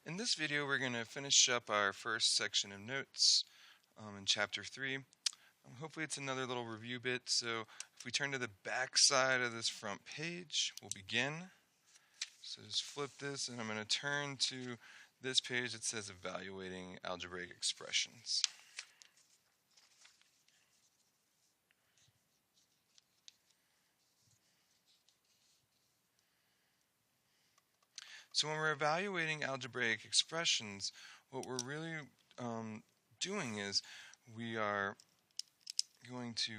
In this video, we're going to finish up our first section of notes in Chapter 3. Hopefully it's another little review bit, so if we turn to the back side of this front page, we'll begin. So just flip this, and I'm going to turn to this page that says Evaluating Algebraic Expressions. So when we're evaluating algebraic expressions, what we're really doing is we are going to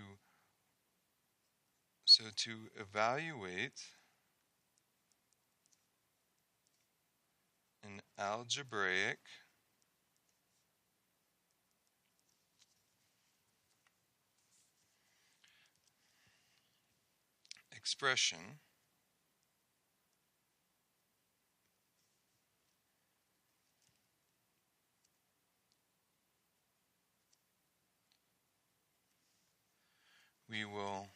evaluate an algebraic expression we will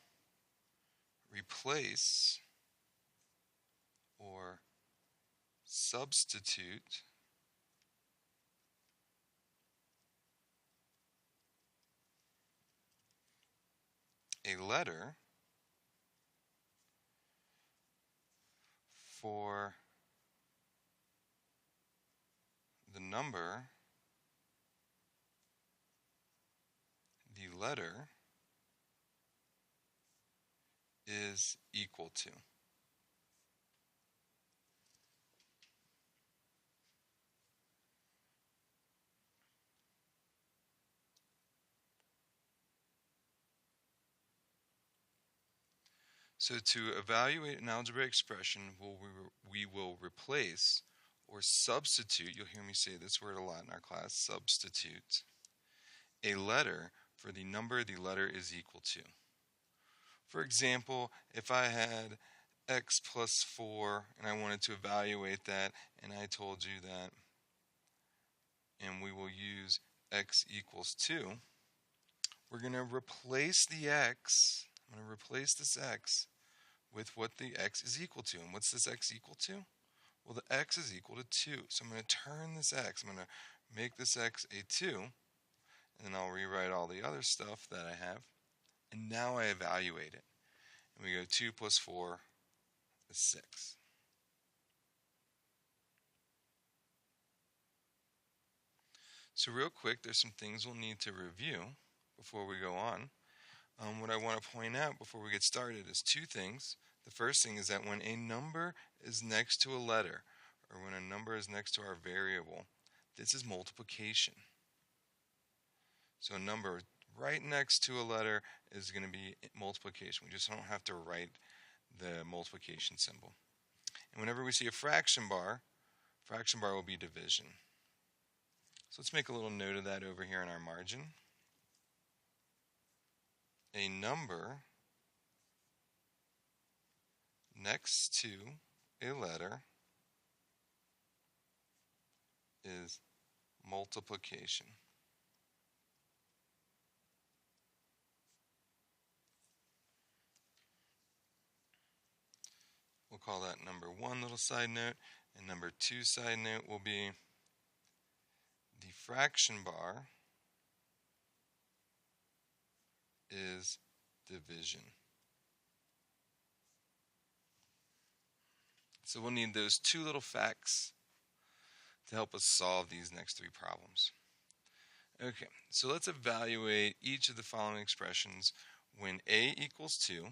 replace or substitute a letter for the number the letter is equal to. So to evaluate an algebraic expression, we will replace or substitute, you'll hear me say this word a lot in our class, substitute, a letter for the number the letter is equal to. For example, if I had x plus 4 and I wanted to evaluate that, and I told you that, and we will use x equals 2, we're going to replace the x, I'm going to replace this x with what the x is equal to. And what's this x equal to? Well, the x is equal to 2. So I'm going to turn this x, I'm going to make this x a 2, and then I'll rewrite all the other stuff that I have, and now I evaluate it. And we go 2 plus 4 is 6. So real quick, there's some things we'll need to review before we go on. What I want to point out before we get started is two things. The first thing is that when a number is next to a letter, or when a number is next to our variable, this is multiplication. So a number right next to a letter is going to be multiplication. We just don't have to write the multiplication symbol. And whenever we see a fraction bar will be division. So let's make a little note of that over here in our margin. A number next to a letter is multiplication. We'll call that number 1 little side note, and number 2 side note will be the fraction bar is division. So we'll need those two little facts to help us solve these next three problems. Okay, so let's evaluate each of the following expressions when a equals 2,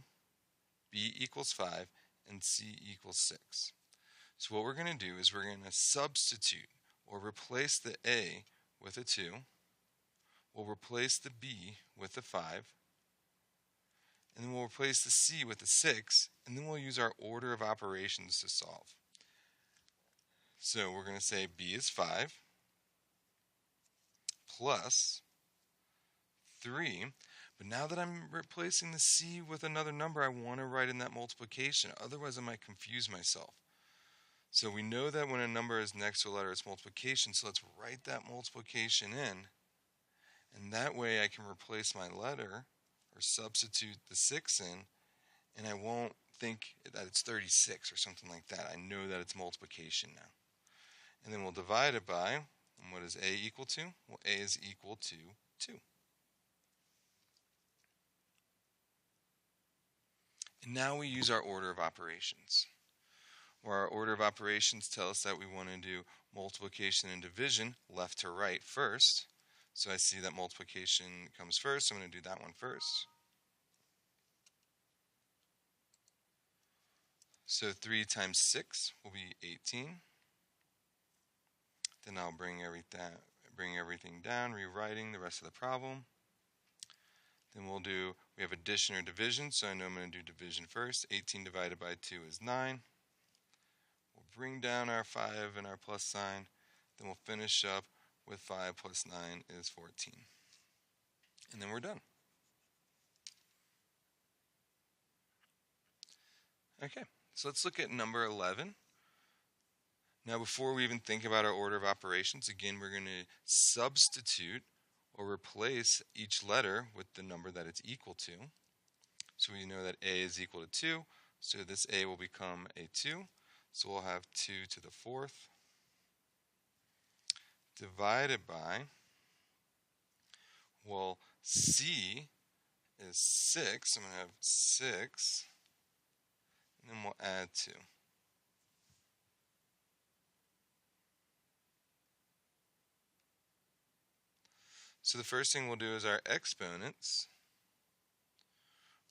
b equals 5, and c equals 6. So what we're going to do is we're going to substitute or replace the a with a 2. We'll replace the b with a 5. And then we'll replace the c with a 6. And then we'll use our order of operations to solve. So we're going to say b is 5 plus 3. But now that I'm replacing the c with another number, I want to write in that multiplication. Otherwise, I might confuse myself. So we know that when a number is next to a letter, it's multiplication. So let's write that multiplication in. And that way I can replace my letter or substitute the 6 in, and I won't think that it's 36 or something like that. I know that it's multiplication now. And then we'll divide it by, and what is a equal to? Well, a is equal to 2. And now we use our order of operations, where our order of operations tell us that we want to do multiplication and division left to right first. So I see that multiplication comes first, so I'm going to do that one first. So 3 times 6 will be 18. Then I'll bring everything down, rewriting the rest of the problem. Then we have addition or division, so I know I'm going to do division first. 18 divided by 2 is 9. We'll bring down our 5 and our plus sign. Then we'll finish up with 5 plus 9 is 14. And then we're done. Okay, so let's look at number 11. Now, before we even think about our order of operations, again, we're going to substitute or replace each letter with the number that it's equal to. So we know that a is equal to 2, so this a will become a 2. So we'll have 2 to the 4th divided by, well, c is 6. I'm going to have 6, and then we'll add 2. So the first thing we'll do is our exponents.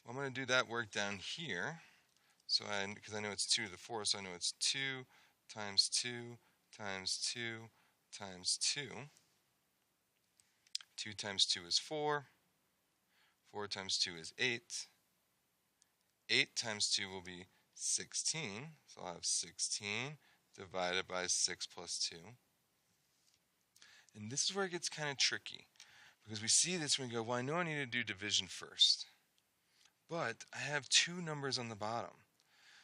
Well, I'm going to do that work down here. So because I know it's 2 to the 4th, so I know it's 2 times 2 times 2 times 2. 2 times 2 is 4. 4 times 2 is 8. 8 times 2 will be 16. So I'll have 16 divided by 6 plus 2. And this is where it gets kind of tricky, because we see this and we go, well, I know I need to do division first, but I have 2 numbers on the bottom.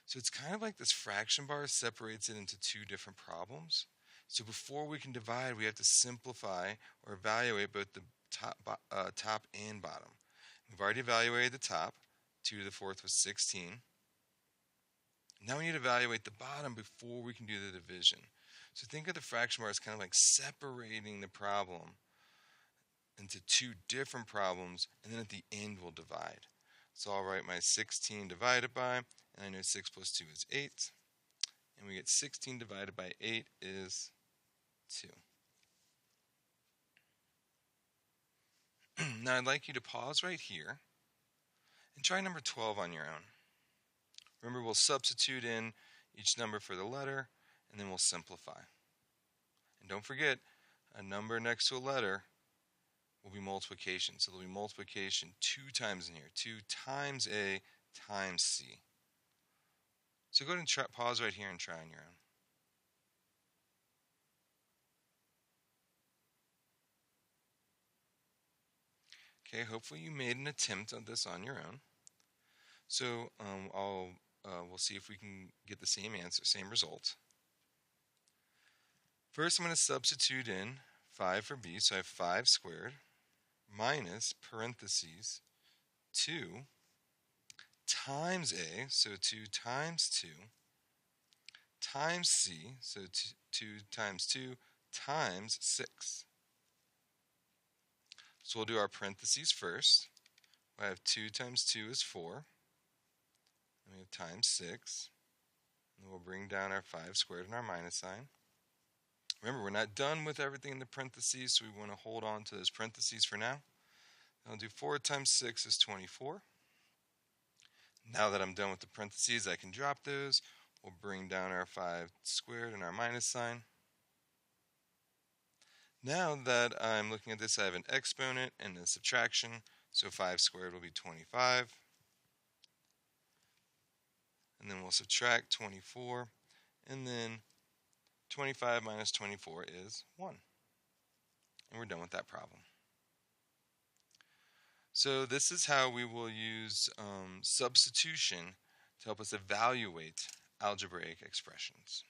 So it's kind of like this fraction bar separates it into 2 different problems. So before we can divide, we have to simplify or evaluate both the top and bottom. We've already evaluated the top. 2 to the 4th was 16. Now we need to evaluate the bottom before we can do the division. So think of the fraction bar as kind of like separating the problem into 2 different problems, and then at the end we'll divide. So I'll write my 16 divided by, and I know 6 plus 2 is 8. And we get 16 divided by 8 is 2. Now I'd like you to pause right here and try number 12 on your own. Remember, we'll substitute in each number for the letter, and then we'll simplify. And don't forget, a number next to a letter will be multiplication. So there'll be multiplication 2 times in here. 2 times A times C. So go ahead and pause right here and try on your own. Okay, hopefully you made an attempt at this on your own. So we'll see if we can get the same answer, same result. First, I'm going to substitute in 5 for B, so I have 5 squared minus parentheses 2 times A, so 2 times 2, times C, so 2 times 2 times 6. So we'll do our parentheses first. I have 2 times 2 is 4. And we have times 6. And we'll bring down our 5 squared and our minus sign. Remember, we're not done with everything in the parentheses, so we want to hold on to those parentheses for now. I'll do 4 times 6 is 24. Now that I'm done with the parentheses, I can drop those. We'll bring down our 5 squared and our minus sign. Now that I'm looking at this, I have an exponent and a subtraction. So 5 squared will be 25. And then we'll subtract 24. And then 25 minus 24 is 1. And we're done with that problem. So this is how we will use substitution to help us evaluate algebraic expressions.